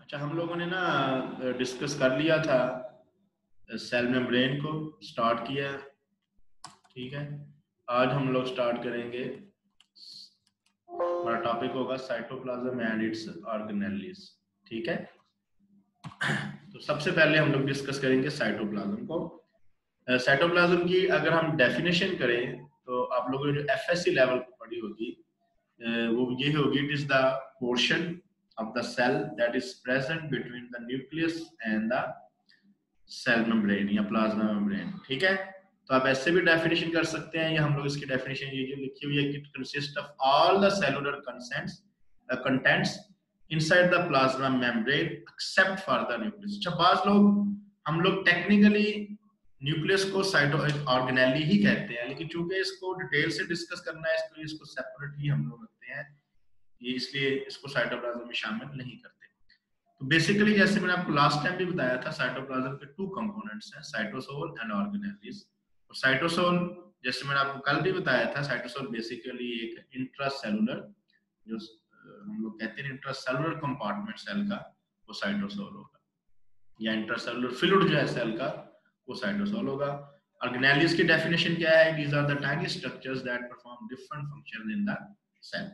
अच्छा, हम लोगों ने ना डिस्कस कर लिया था सेल मेम्ब्रेन को, स्टार्ट किया, ठीक है। आज हम लोग स्टार्ट करेंगे, हमारा टॉपिक होगा साइटोप्लाज्म एंड इट्स ऑर्गेनेलिस, ठीक है। तो सबसे पहले हम लोग डिस्कस करेंगे साइटोप्लाज्म को। साइटोप्लाज्म की अगर हम डेफिनेशन करें तो आप लोगों ने जो एफएससी लेवल पर पढ़ी होगी वो ये होगी, it is the portion of the cell that is present between the nucleus and the cell membrane या plasma membrane, ठीक है। तो आप ऐसे भी डेफिनेशन कर सकते हैं, या हम लोग इसकी डेफिनेशन ये जो लिखी हुई है कि it consist of all the cellular contents inside the plasma membrane except for the nucleus. अच्छा, बात हम लोग टेक्निकली न्यूक्लियस को साइटो ऑर्गेनेली ही कहते हैं, लेकिन चूंकि इसको डिटेल से डिस्कस करना है इसको सेपरेटली हम लोग रखते हैं, ये इसलिए इसको साइटोप्लाज्म में शामिल नहीं करते। तो बेसिकली जैसे मैंने आपको लास्ट टाइम भी बताया था, साइटोप्लाज्म के टू कंपोनेंट्स हैं, साइटोसोल एंड ऑर्गेनेलिस। और साइटोसोल जैसे मैंने आपको कल भी बताया था, साइटोसोल बेसिकली एक इंट्रासेलुलर, जो हम लोग कहते हैं इंट्रासेलुलर कंपार्टमेंट सेल का, वो साइटोसोल होगा, या इंट्रासेलुलर फ्लूइड जो है सेल का, वो साइटोसोल होगा। ऑर्गेनेलिस की डेफिनेशन क्या है? These are the tiny structures that perform different function in the cell.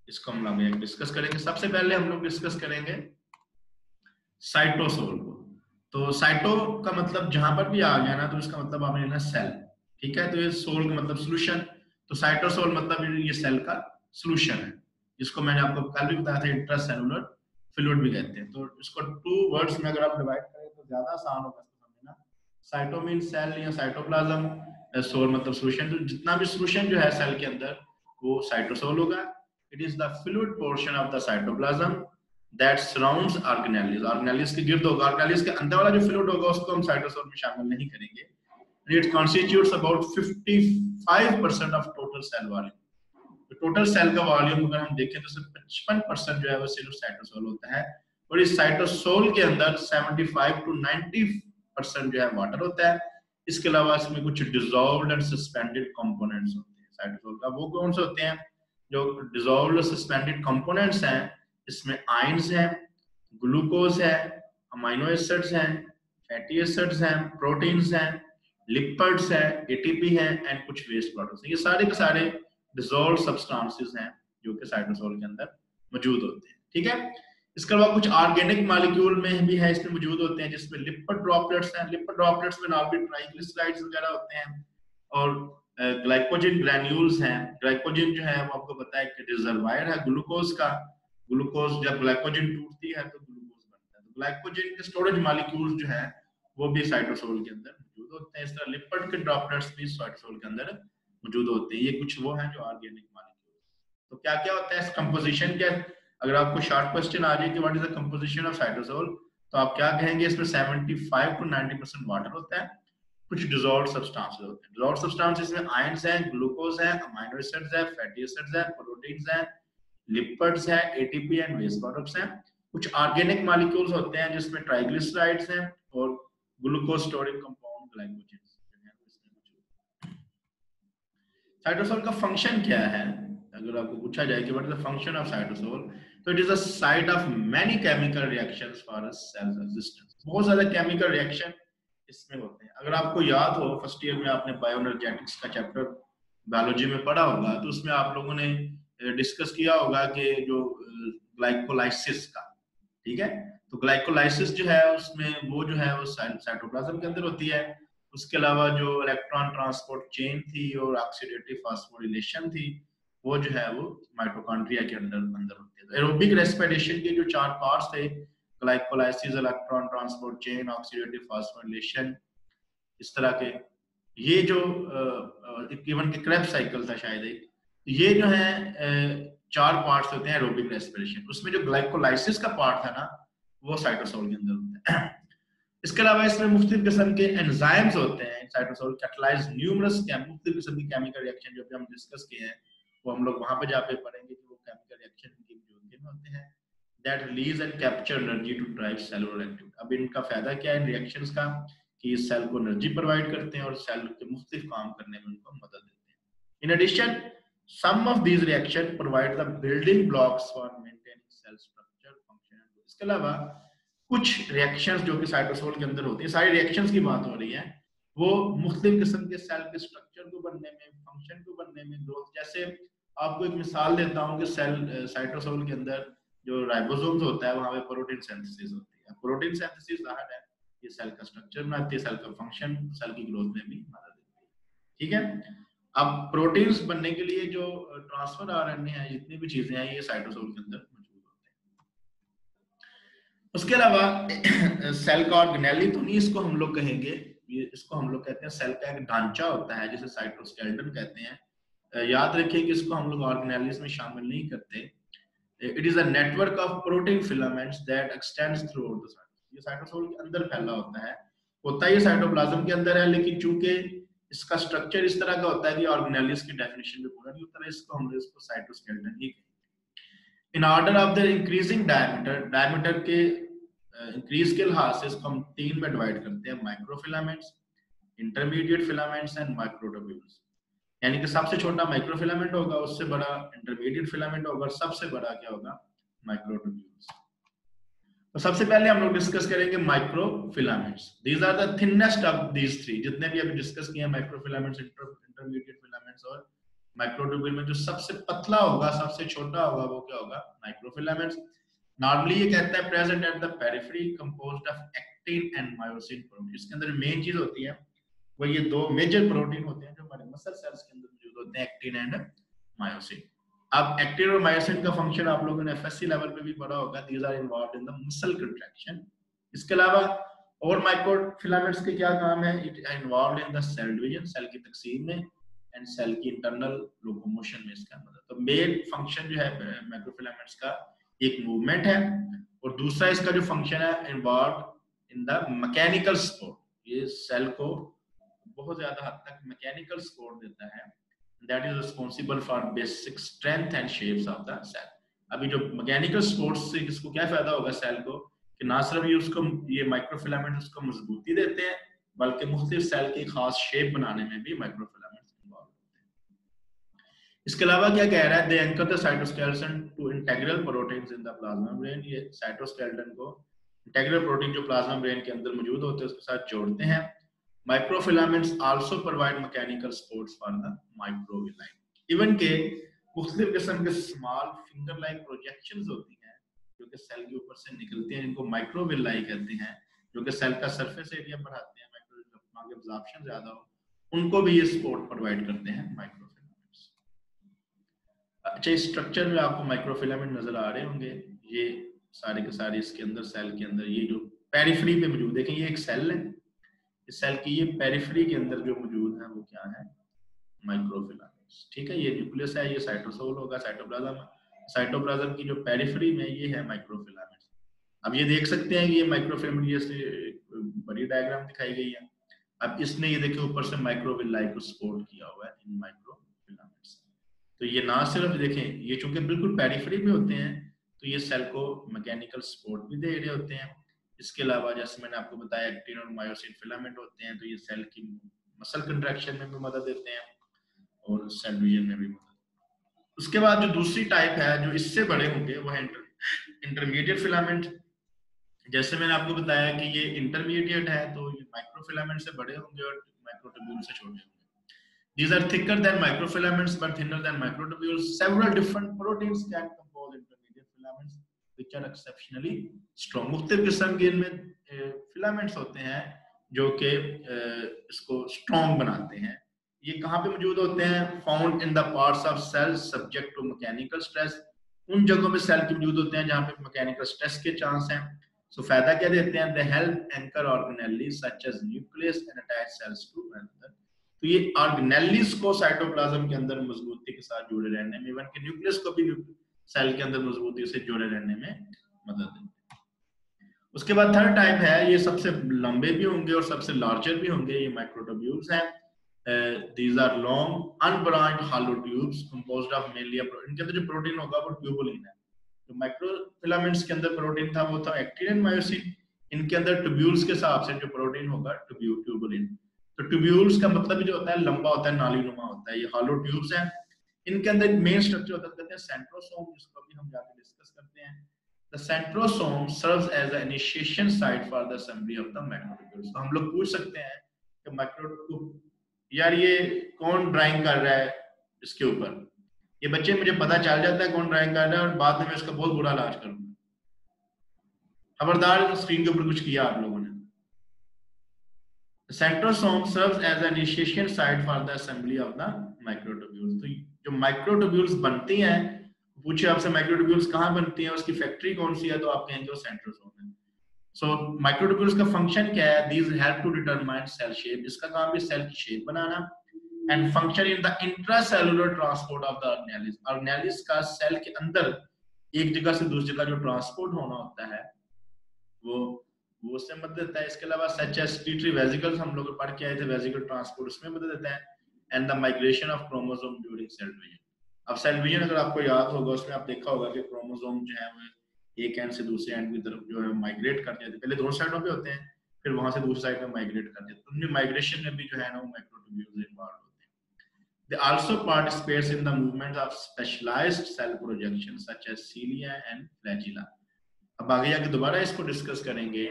इसको हम लोग डिस्कस करेंगे। सबसे पहले हम लोग डिस्कस करेंगे साइटोसोल को। तो साइटो का मतलब जहां पर भी आ गया ना, तो इसका मतलब आपने लेना सेल, ठीक है। तो ये सोल का मतलब सोल्यूशन, तो साइटोसोल मतलब ये सेल का सोल्यूशन है, जिसको मैंने आपको कल भी बताया था इंट्रासेलुलर फ्लूइड भी कहते हैं। तो इसको टू वर्ड्स में अगर आप डिवाइड करें तो ज्यादा आसान होगा इसको समझना। साइटो मीन सेल या साइटोप्लाज्म, सोल मतलब सोल्यूशन। तो जितना भी सोल्यूशन जो है सेल के अंदर वो साइटोसोल होगा। It is the fluid portion of the cytoplasm that surrounds organelles। Organelles के गिर्द होगा, ऑर्गेनेलिस के अंदर वाला जो फ्लूइड होगा उसको हम साइटोसोल में शामिल नहीं करेंगे। It constitutes about 55% of total cell volume। तो टोटल सेल का वॉल्यूम अगर हम देखें तो सिर्फ 55% जो है वो सिर्फ साइटोसोल होता है, और इस साइटोसोल के अंदर 75 to 90% जो है वाटर होता है। इसके अलावा इसमें कुछ डिसॉल्व्ड एंड सस्पेंडेड कंपोनेंट्स होते हैं साइटोसोल का। वो कौन से होते हैं? जो डिसॉल्व्ड और सस्पेंडेड कंपोनेंट्स हैं, इसमें आयंस हैं, ग्लूकोज है, अमीनो एसिड्स हैं, फैटी एसिड्स हैं, प्रोटीन्स हैं, लिपिड्स हैं, एटीपी हैं एंड कुछ वेस्ट प्रोडक्ट्स हैं। ये सारे के सारे डिसॉल्व्ड सब्सटेंसेस हैं जो कि साइटोसोल के अंदर मौजूद होते हैं, ठीक है। इसके अलावा कुछ ऑर्गेनिक मॉलिक्यूल में भी है, इसमें मौजूद होते हैं, जिसमें लिपिड ड्रॉपलेट्स हैं। लिपिड ड्रॉपलेट्स में नॉर्मली ट्राइग्लिसराइड्स वगैरह होते हैं, और ग्लाइकोजन ग्रैन्यूल्स हैं। ग्लाइकोजन जो है वो आपको पता है कि रिजर्वायर है ग्लूकोज का। ग्लूकोज जब ग्लाइकोजन टूटती है तो ग्लूकोज बनता है। तो ग्लाइकोजन के स्टोरेज मॉलिक्यूल्स जो है वो भी साइटोसोल के अंदर मौजूद होते हैं। इस तरह लिपिड के ड्रॉपलेट्स भी साइटोसोल के अंदर मौजूद होते हैं। ये कुछ वो हैं जो ऑर्गेनिक मॉलिक्यूल। तो क्या क्या होता है, इस कंपोजिशन क्या, अगर आपको शॉर्ट क्वेश्चन आ जाए कि what is the composition of cytosol, तो आप क्या कहेंगे? इसमें 75 to 90% वाटर होता है, कुछ डिसॉल्व्ड सब्सटेंसेस होते हैं। डिसॉल्व्ड सब्सटेंसेस में आयंस हैं, ग्लूकोज है, अमीनो एसिड्स है, फैटी एसिड्स है, प्रोटीन्स है, लिपिड्स है, एटीपी एंड वेस्ट प्रोडक्ट्स हैं। कुछ ऑर्गेनिक मॉलिक्यूल्स होते हैं जिसमें ट्राइग्लिसराइड्स हैं और glucose storing compound glycogen. Cytosol का फंक्शन क्या है? अगर आपको पूछा जाए कि what is the function of cytosol, तो it is a site of many chemical reactions for a cell's existence. बहुत सारे केमिकल रिएक्शन इसमें होते हैं। अगर आपको याद हो, फर्स्ट ईयर में आपने बायोएनर्जेटिक्स का चैप्टर बायोलॉजी में पढ़ा होगा, तो उसमें आप लोगों ने डिस्कस किया होगा कि जो ग्लाइकोलाइसिस का, ठीक है। तो ग्लाइकोलाइसिस जो है उसमें वो जो है वो साइटोप्लाज्म के अंदर होती है। उसके अलावा जो इलेक्ट्रॉन ट्रांसपोर्ट चेन थी और ऑक्सीडेटिव फास्फोरिलेशन थी, वो जो है वो माइटोकॉन्ड्रिया के अंदर होती है। तो एरोबिक रेस्पिरेशन के जो 4 पार्ट्स थे, glycolysis, electron transport chain, oxidative phosphorylation, इस तरह के, ये जो इवन के क्रेब्स साइकिल था शायद एक, ये जो है 4 पार्ट्स होते हैं एरोबिक रेस्पिरेशन। उसमें जो ग्लाइकोलाइसिस का पार्ट था ना, वो साइटोसोल के अंदर होता है। इसके अलावा इसमें मुख्तलिफ किस्म के एंजाइम्स होते हैं। साइटोसोल कैटलाइज न्यूमरस मुख्तलिफ किस्म की केमिकल रिएक्शन जो हम डिस्कस किए हैं, वो हम लोग वहां पे जाके पढ़ेंगे कि वो केमिकल रिएक्शन की मौजूदगी में होते हैं, that release and capture energy to drive cellular activity. अब इनका फायदा क्या है इन रिएक्शंस का, कि इस सेल को एनर्जी प्रोवाइड करते हैं और सेल के मुख्तलिफ काम करने में उनको मदद देते हैं। In addition, some of these reaction provide the building blocks for maintaining cell structure, function and growth। इसके अलावा कुछ रिएक्शंस जो कि साइटोसोल के अंदर होती है, सारी रिएक्शंस की बात हो रही है, वो मुख्तलिफ किस्म के सेल के स्ट्रक्चर को बनने में, फंक्शन को बनने में, ग्रोथ। जैसे आपको एक मिसाल देता हूँ कि सेल साइटोसोल के अंदर जो राइबोसोम्स होता है वहां पे प्रोटीन सिंथेसिस होती है। प्रोटीन सिंथेसिस ज़ाहिर है ये सेल का स्ट्रक्चर बनाती है, सेल का फंक्शन, सेल की ग्रोथ में भी मदद देती है। ठीक है, अब प्रोटीन्स बनने के लिए जो ट्रांसफर आरएनए है, जितनी भी चीजें हैं, ये साइटोसोल के अंदर मौजूद होते हैं। उसके अलावा सेल का ऑर्गेनेली तो नहीं इसको हम लोग कहेंगे, ये इसको हम लोग कहते हैं सेल का एक ढांचा होता है जिसे साइटोस्केलेटन कहते हैं। याद रखिए कि इसको हम लोग ऑर्गेनेलिस में शामिल नहीं करते। It is a network of protein filaments that x tends through out the cytosol. ये साइटोसोल के अंदर फैला होता है ये साइटोप्लाज्म के अंदर है, लेकिन चूंकि इसका स्ट्रक्चर इस तरह का होता है कि ऑर्गेनेलिस की डेफिनेशन में पूरा नहीं होता, इसको हम इसको साइटोस्केलेटन ही कहेंगे। In order of the increasing diameter के इंक्रीज के लिहाज से इसको हम 3 में डिवाइड करते हैं, microfilaments, intermediate filaments and microtubules. यानी कि सबसे छोटा माइक्रोफिलामेंट होगा, उससे बड़ा इंटरमीडिएट फिलामेंट होगा, और सबसे बड़ा क्या होगा, माइक्रोट्यूब्यूल्स। तो सबसे पहले हम लोग डिस्कस करेंगे microfilaments. These are the thinnest of these three, जितने भी अभी डिस्कस किए हैं माइक्रोफिलामेंट्स, इंटरमीडिएट फिलामेंट्स और माइक्रोट्यूब्यूल में जो सबसे पतला होगा, सबसे छोटा होगा, वो क्या होगा, माइक्रोफिलामेंट्स। नॉर्मली ये कहता है present at the periphery composed of actin and myosin protein. इसके अंदर मेन चीज होती है वो ये दो मेजर प्रोटीन होते हैं जो हमारे मसल सेल्स के अंदर मौजूद होते हैं, एक्टिन एंड मायोसिन। अब एक्टिन और मायोसिन का फंक्शन आप लोगों ने एफएससी लेवल पे भी पढ़ा होगा, these are involved in the muscle contraction. इसके अलावा और माइक्रोफिलामेंट्स के क्या काम है, it involved in the cell division, cell की तकसीम में, एंड सेल की इंटरनल लोकोमोशन में इसका मदद। तो मेन फंक्शन जो है माइक्रोफिलामेंट्स का, एक मूवमेंट है, और दूसरा इसका जो फंक्शन है involved in the mechanical support. ये सेल को बहुत ज्यादा हद तक मैकेनिकल सपोर्ट देता है, that is responsible for basic strength and shapes of the cell. अभी जो मैकेनिकल सपोर्ट से किसको क्या फायदा होगा सेल को, कि ना सिर्फ ये उसको, ये माइक्रोफिलामेंट उसको मजबूती देते हैं, बल्कि मुख्तलिफ सेल की खास शेप बनाने में भी माइक्रोफिलामेंट्स इन्वॉल्व होते हैं। इसके अलावा क्या कह रहा है, they anchor the cytoskeleton to integral proteins in the plasma membrane. ये साइटोस्केलेटन को इंटीग्रल प्रोटीन जो प्लाज्मा मेम्ब्रेन के अंदर मौजूद होते हैं उसके साथ जोड़ते हैं। Microfilaments also provide mechanical supports for the microvilli. Even के मुख्तलिफ किस्म के स्मॉल फिंगर लाइक प्रोजेक्शंस होती हैं जो कि सेल के ऊपर से निकलती हैं, इनको माइक्रोविलाई कहते हैं, जो कि सेल का सरफेस एरिया बढ़ाते हैं, माइक्रो के एब्जॉर्प्शन ज्यादा हो, उनको भी ये सपोर्ट प्रोवाइड करते हैं माइक्रोफिलामेंट्स। अच्छा, इस स्ट्रक्चर में आपको माइक्रोफिलामेंट नजर आ रहे होंगे, ये सारे के सारे इसके अंदर, सेल के अंदर ये जो पेरिफेरी पे मौजूद, देखें ये एक सेल है, सेल की ये पेरिफेरी के अंदर जो मौजूद है वो क्या है, माइक्रोफिलामेंट्स। ठीक है, ये न्यूक्लियस है, ये साइटोसोल होगा, साइटोप्लाज्म, साइटोप्लाज्म की जो पेरिफेरी में ये है माइक्रोफिलामेंट्स। अब ये देख सकते हैं कि ये माइक्रोफिलामेंट, ये बड़ी डायग्राम दिखाई गई है। अब इसने ये देखिए ऊपर से माइक्रोविलाई को सपोर्ट किया हुआ है इन माइक्रोफिलामेंट्स। तो ये ना सिर्फ देखें, ये चूंकि बिल्कुल पेरिफेरी में होते हैं तो ये सेल को मैकेनिकल सपोर्ट भी दे रहे होते हैं। इसके अलावा जैसे मैंने आपको बताया एक्टिन और मायोसिन फिलामेंट होते हैं, तो ये सेल की मसल कंट्रैक्शन में भी मदद देते हैं और सेल डिवीजन में भी मदद। उसके बाद जो दूसरी टाइप है जो इससे बड़े होंगे वो है इंटरमीडिएट फिलामेंट। जैसे मैंने आपको बताया कि ये इंटरमीडिएट है, तो ये माइक्रोफिलामेंट से बड़े होंगे और माइक्रोट्यूब्यूल से छोटे होंगे। These are thicker than microfilaments but thinner than microtubules. Several different proteins can compose intermediate filaments which are exceptionally strong. मुख्तलिफ किस्म के इनमें फिलामेंट्स होते हैं जो कि इसको स्ट्रॉन्ग बनाते हैं। ये कहाँ पे मौजूद होते हैं, found in the parts of cells subject to mechanical stress. उन जगहों में सेल के मौजूद होते हैं जहाँ पे मैकेनिकल स्ट्रेस के चांस हैं। सो फायदा क्या देते हैं, they help anchor organelle such as nucleus and attach cells to one another. तो ये ऑर्गेनेलिस को साइटोप्लाज्म के अंदर मजबूती के साथ जुड़े रहने में, इवन के न्यूक्लियस को भी सेल के अंदर मजबूती से जुड़े रहने में मदद देते हैं। उसके बाद थर्ड टाइप है, ये सबसे लंबे भी होंगे और सबसे लार्जर भी होंगे, ये माइक्रोट्यूब्यूल्स हैं। These are long unbranched hollow tubes composed of mainly, इनके अंदर जो प्रोटीन होगा वो ट्यूबुलिन है। तो माइक्रोफिलामेंट्स के अंदर प्रोटीन था वो था एक्टिन एंड मायोसिन, इनके अंदर ट्यूब्यूल्स के हिसाब से जो प्रोटीन होगा ट्यूबुलिन। तो ट्यूब्यूल्स का मतलब जो होता है लंबा होता है, नाली नुमा होता है, ये हॉलो ट्यूब्स हैं। इनके अंदर मेन स्ट्रक्चर होता है, कहते हैं सेंट्रोसोम, जिसको अभी हम जाके डिस्कस करते हैं। The centrosome serves as an initiation site for the assembly of the macrotubules. तो हम लोग पूछ सकते हैं कि माइक्रोट्यूब यार ये कौन ड्राइंग कर रहा है इसके ऊपर, ये बच्चे मुझे पता चल जाता है कौन ड्राइंग कर रहा है और बाद में मैं इसका बहुत बुरा इलाज करूंगा। खबरदार स्क्रीन के ऊपर कुछ किया आप लोगों ने। The centrosome serves as an initiation site for the assembly of the microtubules. तो जो माइक्रोट्यूब्यूल्स बनती हैं, पूछे आपसे माइक्रोट्यूब्यूल्स कहाँ बनती हैं, उसकी फैक्ट्री कौन सी है, तो आप कहेंगे वो सेंट्रोसोम है। सो माइक्रोट्यूब्यूल्स का फंक्शन क्या है? These help to determine cell shape. इसका काम भी सेल की shape banana, and function in the intracellular transport of the organelles. Organelles का सेल के अंदर एक जगह से दूसरी जगह जो ट्रांसपोर्ट होना होता है वो उससे मदद देता है। इसके अलावा सच एज एक्सक्रीटरी वेसिकल्स हम लोग पढ़ के आए थे, वेसिकल ट्रांसपोर्ट उसमें मदद देता है। And the migration of chromosome during cell division. अब सेल डिवीजन अगर आपको याद होगा उसमें आप देखा होगा कि क्रोमोसोम जो है वो एक एंड से दूसरे एंड की तरफ जो है माइग्रेट करते हैं। पहले दोनों साइडों पे होते हैं, फिर वहां से दूसरी साइड में माइग्रेट करते हैं। उनमें माइग्रेशन में भी जो है ना वो माइक्रोट्यूब्यूल्स इन्वॉल्व होते हैं। They also participate in the movement of specialized cell projection such as cilia and flagella. अब आगे जाके दोबारा इसको डिस्कस करेंगे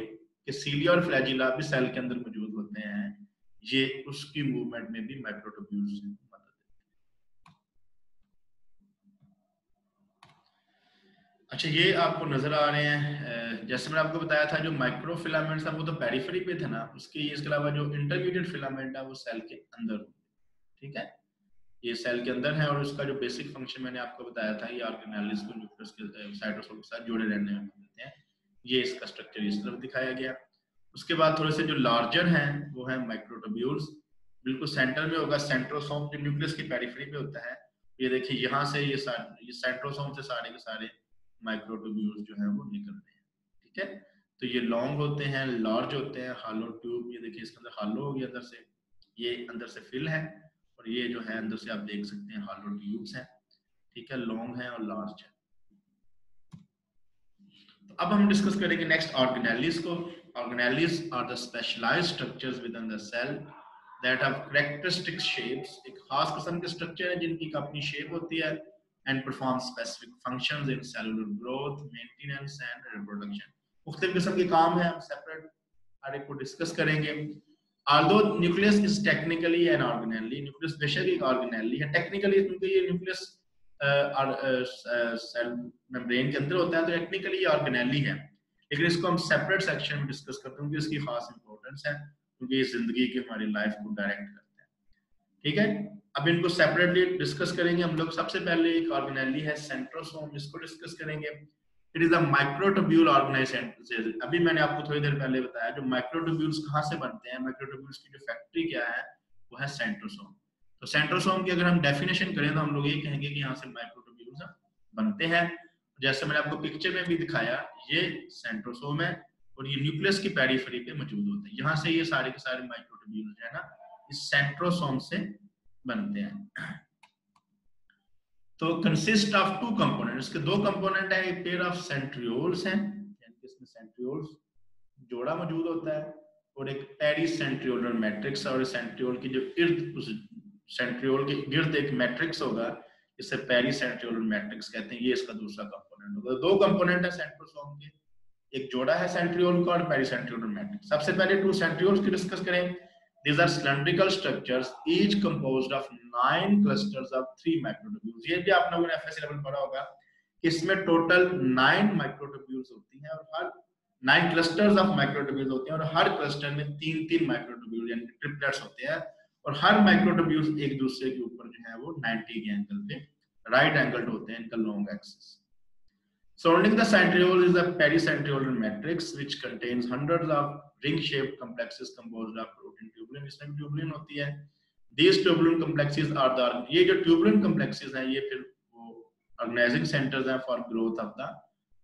कि सीलिया और फ्लैजिला भी सेल के अंदर मौजूद होते हैं, ये उसकी मूवमेंट में भी माइक्रोट्यूब्यूल्स से मदद देते हैं। अच्छा, ये आपको नजर आ रहे हैं, जैसे मैंने आपको बताया था जो माइक्रोफिलामेंट्स था वो तो पेरिफेरी पे थे ना, इसके अलावा जो इंटरमीडिएट फिलामेंट है वो सेल के अंदर, ठीक है, ये सेल के अंदर है और उसका जो बेसिक फंक्शन मैंने आपको बताया था, ये ऑर्गेनेल्स को न्यूक्लियस के साइटोसोल के साथ जुड़े रहने में मदद देते हैं। ये इसका स्ट्रक्चर इस तरफ दिखाया गया। उसके बाद थोड़े से जो लार्जर हैं वो है माइक्रोट्यूब्यूल्स, बिल्कुल सेंटर में होगा सेंट्रोसोम जो न्यूक्लियस की पेरिफेरी पे होता है। ये देखिए यहाँ से ये सेंट्रोसोम से सारे के सारे माइक्रोट्यूब्यूल्स जो है वो निकल रहे हैं, ठीक है। तो ये लॉन्ग होते हैं, लार्ज होते हैं, हालो ट्यूब, ये देखिए इसके अंदर हालो हो गया अंदर से, ये अंदर से फिल है और ये जो है अंदर से आप देख सकते हैं हालो ट्यूब्स हैं, ठीक है, लॉन्ग है और लार्ज है। तो अब हम डिस्कस करेंगे नेक्स्ट ऑर्गेनेलिस को। Organelles are the specialised structures within the cell that have characteristic shapes, एक खास किस्म के स्ट्रक्चर है जिनकी अपनी शेप होती है, and perform specific functions in cellular growth, maintenance and reproduction. मुख्तलिफ किस्म के काम है, हम सेपरेट हर एक को डिस्कस करेंगे। Although nucleus is technically an organelle, nucleus बेशक एक organelle है टेक्निकली, क्योंकि ये nucleus सेल मेम्ब्रेन के अंदर होता है, तो टेक्निकली ये ऑर्गेनेल है, लेकिन इसको हम सेपरेट सेक्शन में डिस्कस करते हैं क्योंकि इसकी खास इंपॉर्टेंस है, क्योंकि ये जिंदगी की हमारी लाइफ को डायरेक्ट करते हैं, ठीक है। अब इनको सेपरेटली डिस्कस करेंगे हम लोग। सबसे पहले एक ऑर्गेनेल है सेंट्रोसोम, इसको डिस्कस करेंगे। It is a microtubule organisation. अभी मैंने आपको थोड़ी देर पहले बताया जो माइक्रोट्यूब्यूल्स कहाँ से बनते हैं, माइक्रोट्यूब्यूल्स की जो फैक्ट्री क्या है वो है सेंट्रोसोम। तो सेंट्रोसोम की अगर हम डेफिनेशन करें तो हम लोग ये कहेंगे कि यहाँ से माइक्रोट्यूब्यूल्स बनते हैं। जैसे मैंने आपको पिक्चर में भी दिखाया, ये सेंट्रोसोम है और ये न्यूक्लियस की पेरिफेरी पे मौजूद होते हैं। यहाँ से ये सारे के सारे माइक्रोट्यूब्यूल्स जो है ना इस सेंट्रोसोम से बनते हैं। तो कंसिस्ट ऑफ टू कंपोनेंट, इसके दो कंपोनेंट है, एक पेयर ऑफ सेंट्रियोल्स हैं, इसमें सेंट्रियोल्स जोड़ा मौजूद होता है, और एक पेरीसेंट्रियोलर मैट्रिक्स, और सेंट्रियोल की जो इर्द सेंट्रियोल के गिर्द एक मैट्रिक्स होगा, इसे पेरीसेंट्रियोलर मैट्रिक्स कहते हैं, ये इसका दूसरा कंपोनेंट होगा। दो कंपोनेंट है सेंट्रोसोम के, एक जोड़ा है सेंट्रियोल का और पेरीसेंट्रियोलर मैट्रिक्स। सबसे पहले टू सेंट्रियोल्स की डिस्कस करें। These are cylindrical structures, each composed of 9 clusters of 3 microtubules. ये भी आप लोगों ने FSC लेवल पढ़ा होगा, इसमें टोटल 9 माइक्रोट्यूब्यूल्स होती हैं और हर 9 क्लस्टर्स ऑफ माइक्रोट्यूब्यूल्स होते हैं और हर क्लस्टर में 3-3 माइक्रोट्यूब्यूल यानी ट्रिपलेट्स होते हैं, और हर माइक्रोट्यूब्यूल्स एक दूसरे के ऊपर जो है वो 90 के एंगल पे राइट एंगल्ड होते हैं, इनका long axis. Surrounding the centriole is a pericentriolar matrix which contains hundreds of ring-shaped complexes composed of protein tubulin. इसमें tubulin होती है। These tubulin complexes are the, ये जो tubulin complexes हैं ये फिर वो organizing centers हैं for growth of the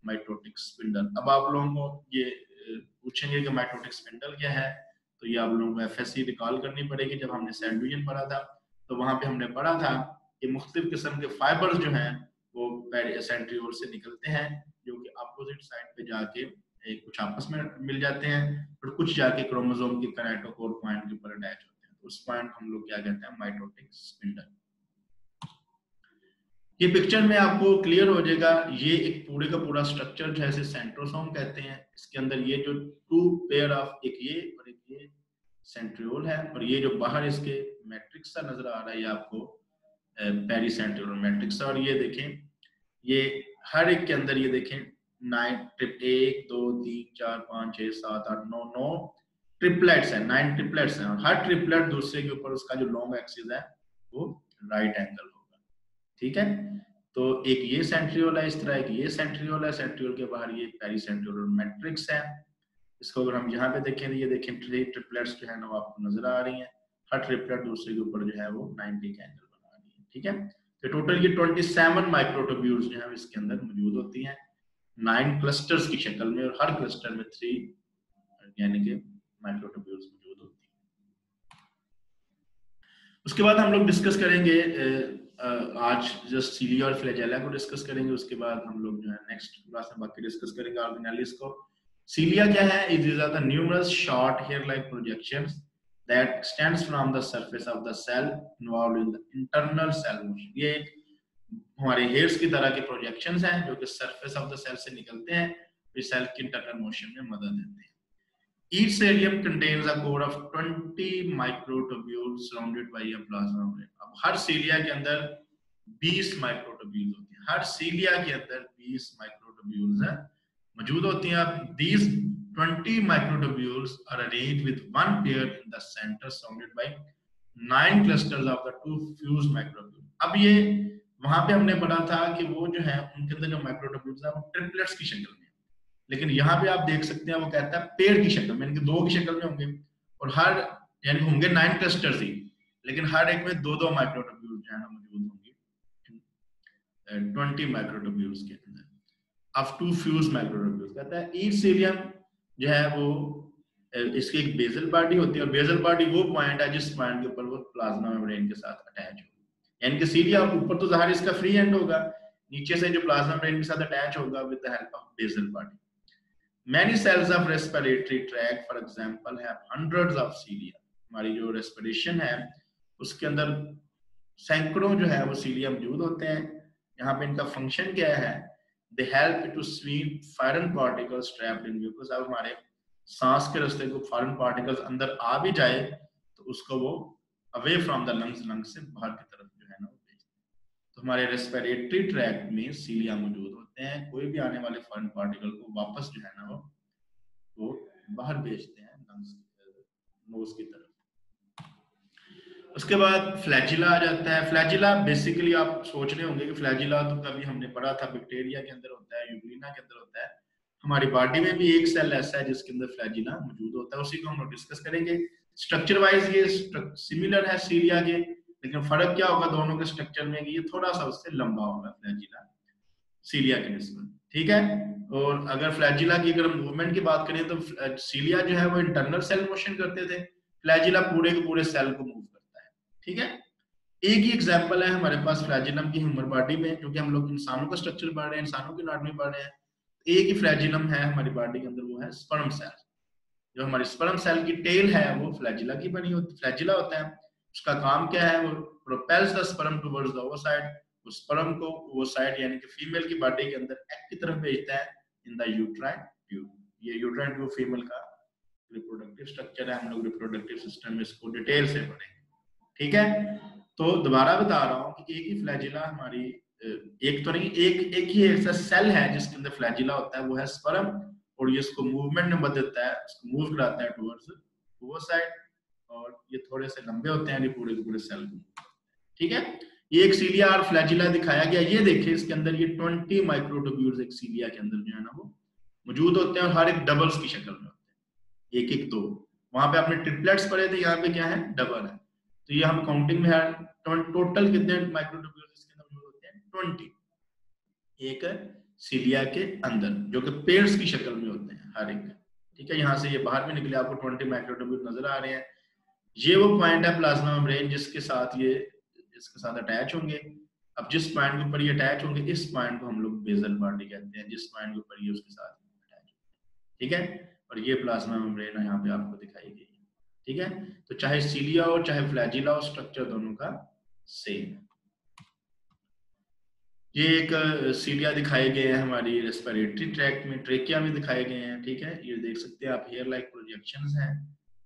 mitotic spindle। अब आप लोगों को ये पूछेंगे कि mitotic spindle क्या है, तो ये आप लोगों को FSC रिकॉल करनी पड़ेगी। जब हमने सेल डिवीजन पढ़ा था तो वहां पे हमने पढ़ा था कि मुख्तलिफ किस्म के फाइबर्स जो हैं वो सेंट्रियोल से निकलते हैं, जो कि अपोजिट साइड पे जाके कुछ आपस में मिल जाते हैं और कुछ जाके क्रोमोसोम के किनेटोकोर पॉइंट के ऊपर अटैच होते हैं। तो उस पॉइंट को हम लोग क्या कहते हैं, माइटोटिक स्पिंडल। ये पिक्चर में आपको क्लियर हो जाएगा। ये एक पूरे का पूरा स्ट्रक्चर जो है सेंट्रोसोम कहते हैं। इसके अंदर ये जो टू पेयर ऑफ, एक ये और एक ये सेंट्रियोल है, और ये जो बाहर इसके मैट्रिक्स सा नजर आ रहा है ये आपको पेरीसेंट्रियोल मैट्रिक्स। और ये देखें, ये हर एक के अंदर ये देखें 9 1 2 3 4 5 6 7 8 9 9 ट्रिपलेट्स हैं, 9 ट्रिपलेट्स हैं, और हर ट्रिपलेट दूसरे के ऊपर उसका जो लॉन्ग एक्सिस है वो राइट एंगल होगा। ठीक है, तो एक ये सेंट्रियोल है इस तरह, एक ये सेंट्रियोल है, सेंट्रियोल के बाहर ये पेरीसेंट्रियोल मैट्रिक्स है। इसको अगर हम यहाँ पे देखें तो ये देखें ट्रिपलेट्स जो है ना वो आपको नजर आ रही हैं, हर ट्रिपलेट दूसरे के ऊपर जो है वो 90 का एंगल बना रही है। ठीक है, तो टोटल ये 27 माइक्रोट्यूब्यूल्स जो है इसके अंदर मौजूद होती हैं 9 क्लस्टर्स की शक्ल में, और हर क्लस्टर में 3 यानी कि माइक्रोट्यूब्यूल्स मौजूद होती हैं। उसके बाद हम लोग डिस्कस करेंगे आज जस्ट सीलिया और फ्लैजेला को डिस्कस करेंगे। उसके बाद हम लोग जो है नेक्स्ट क्लास में बाकी डिस्कस करेंगे ऑर्गेनेलिस को। सीलिया क्या है? These are the numerous short hair-like projections that extends from the surface of the cell involved in the internal cell motion। ये हमारे हेयर्स की तरह के प्रोजेक्शंस हैं जो कि सरफेस ऑफ द सेल से निकलते हैं, फिर सेल की इंटरनल मोशन में मदद देते हैं। Each cilium contains a core of 20 microtubules surrounded by a plasma membrane। अब हर सीलिया के अंदर 20 माइक्रोट्यूब्यूल्स होती हैं, हर सीलिया के अंदर 20 माइक्रोट्यूब्यूल्स हैं मौजूद होती हैं। अब these 20 microtubules are arranged with one pair in the center surrounded by 9 clusters of the two fused microtubules। अब ये वहां पे हमने पढ़ा था कि वो जो है उनके अंदर जो माइक्रोट्यूब्यूल्स हैं वो ट्रिपलेट्स की शक्ल में, लेकिन यहाँ पे आप देख सकते हैं वो कहता है पेड़ की शक्ल में, यानी कि 2 की शक्ल में होंगे, और हर यानी होंगे 9 क्लस्टर्स ही, लेकिन हर एक में 2-2 माइक्रोट्यूब्यूल्स जो है ना मौजूद होंगे 20 माइक्रोट्यूब्यूल्स के अंदर ऑफ टू फ्यूज माइक्रोट्यूब्यूल्स। कहता है ईच सीलियम जो है वो इसकी एक बेसल बॉडी होती है, और बेसल बॉडी वो पॉइंट है जिस पॉइंट के ऊपर वो प्लाज्मा मेम्ब्रेन के साथ अटैच हो, यानी कि सीलिया ऊपर तो ज़ाहिर इसका फ्री एंड होगा, नीचे से जो प्लाज्मा मेम्ब्रेन के साथ अटैच होगा with the help of basal body. Many cells of respiratory tract, for example, have hundreds of cilia। हमारी जो रेस्पिरेशन है उसके अंदर सैकड़ों जो है वो सीलिया मौजूद होते हैं। यहाँ पे इनका फंक्शन क्या है? They help to sweep foreign particles trapped in mucus। अब हमारे सांस के रास्ते को फॉरेन पार्टिकल्स अंदर आ भी जाए तो उसको वो अवे फ्रॉम द लंग्स से बाहर की तरफ जो है ना वो भेजते हैं। तो हमारे रेस्पिरेटरी ट्रैक्ट में सीलिया मौजूद होते हैं, कोई भी आने वाले फॉरेन पार्टिकल को वापस जो है ना वो बाहर भेजते हैं लंग्स की तरफ, नोज की तरफ। उसके बाद फ्लैजिला आ जाता है। फ्लैजिला बेसिकली आप सोच रहे होंगे कि फ्लैजिला तो कभी हमने पढ़ा था बैक्टीरिया के अंदर होता है, यूग्लिना के अंदर होता है। हमारी बॉडी में भी एक सेल ऐसा है जिसके अंदर फ्लैजिला मौजूद होता है, उसी को हम लोग डिस्कस करेंगे। स्ट्रक्चर वाइज ये सिमिलर है सीलिया के, लेकिन फर्क क्या होगा दोनों के स्ट्रक्चर में, ये थोड़ा सा उससे लंबा होगा फ्लैजिला सीलिया के निस्बत। ठीक है, और अगर फ्लैजिला की अगर मूवमेंट की बात करें तो सीलिया जो है वो इंटरनल सेल मोशन करते थे, फ्लैजिला पूरे के पूरे सेल को मूव करता है। ठीक है, एक ही एग्जांपल है हमारे पास फ्लैजिलम की ह्यूमन बॉडी में, क्योंकि हम लोग इंसानों का स्ट्रक्चर पढ़ रहे हैं, इंसानों की एनाटॉमी पढ़ रहे हैं। एक ही फ्लैजिलम है हमारी बॉडी के अंदर, वो है स्पर्म सेल। जो हमारी स्पर्म सेल की टेल है वो फ्लैजिला की बनी होती, फ्लैजिला होता है। उसका काम क्या है? वो propels the sperm towards the ovocyte, उस स्पर्म को ओवसाइड यानी कि फीमेल की बॉडी के अंदर एग की तरफ भेजता है इन द यूट्राइन ट्यूब। ये यूट्राइन ट्यूब फीमेल का रिप्रोडक्टिव स्ट्रक्चर है, हम लोग रिप्रोडक्टिव सिस्टम में इसको डिटेल से पढ़ेंगे। ठीक है, तो दोबारा बता रहा हूँ कि एक ही फ्लैजिला हमारी एक तो नहीं, एक ही ऐसा सेल है जिसके अंदर फ्लैजिला होता है, वो है स्पर्म, और ये इसको मूवमेंट में मदद देता है, इसको मूव कराता है टुवर्ड्स ओवसाइड, और ये थोड़े से लंबे होते हैं, ये पूरे के पूरे सेल को। ठीक है, ये एक सीलिया और फ्लैजिला दिखाया गया। ये देखिए इसके अंदर ये 20 माइक्रोट्यूब्यूल्स एक सीलिया के अंदर जो है ना वो मौजूद होते हैं, और हर एक डबल्स की शक्ल में होते हैं, एक एक दो। वहां पे आपने ट्रिपलेट्स पढ़े थे, यहाँ पे क्या है? डबल है। तो ये हम काउंटिंग में है, टोटल कितने माइक्रोट्यूब्यूल्स इसके अंदर मौजूद होते हैं? 20 एक सीलिया के अंदर, जो कि पेयर्स की शक्ल में होते हैं हर एक। ठीक है, यहाँ से ये बाहर में निकले, आपको 20 माइक्रोट्यूब्यूल नजर आ रहे हैं। ये वो पॉइंट है प्लाज्मा मेम्ब्रेन जिसके साथ ये इसके साथ अटैच होंगे। अब जिस पॉइंट के ऊपर ये अटैच होंगे, इस पॉइंट को हम लोग बेसल बॉडी कहते हैं, जिस पॉइंट के ऊपर ये उसके साथ अटैच। ठीक है, और ये प्लाज्मा मेम्ब्रेन यहाँ पे आपको दिखाई गई है। ठीक है, तो चाहे सीलिया हो चाहे फ्लैजिला हो, स्ट्रक्चर दोनों का सेम है। ये एक सीलिया दिखाए गए हैं हमारी रेस्पिरेटरी ट्रैक्ट में, ट्रेकिया में दिखाए गए हैं, ठीक है। ये देख सकते हैं आप, हेयर लाइक प्रोजेक्शंस हैं,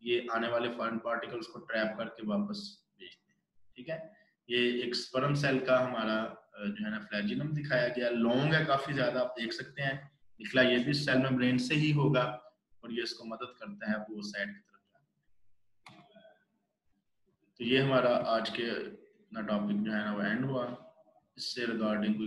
ये आने वाले फॉरेन पार्टिकल्स को ट्रैप करके वापस भेजते हैं, ठीक है। ये एक स्पर्म सेल का हमारा जो है ना फ्लैजिलम दिखाया गया, लॉन्ग है काफी ज्यादा, आप देख सकते हैं, निकला ये भी सेल मेम्ब्रेन से ही होगा, और ये इसको मदद करता है वो साइड की तरफ जाने। तो ये हमारा आज के ना टॉपिक जो है ना वो एंड हुआ। इससे रिगार्डिंग कोई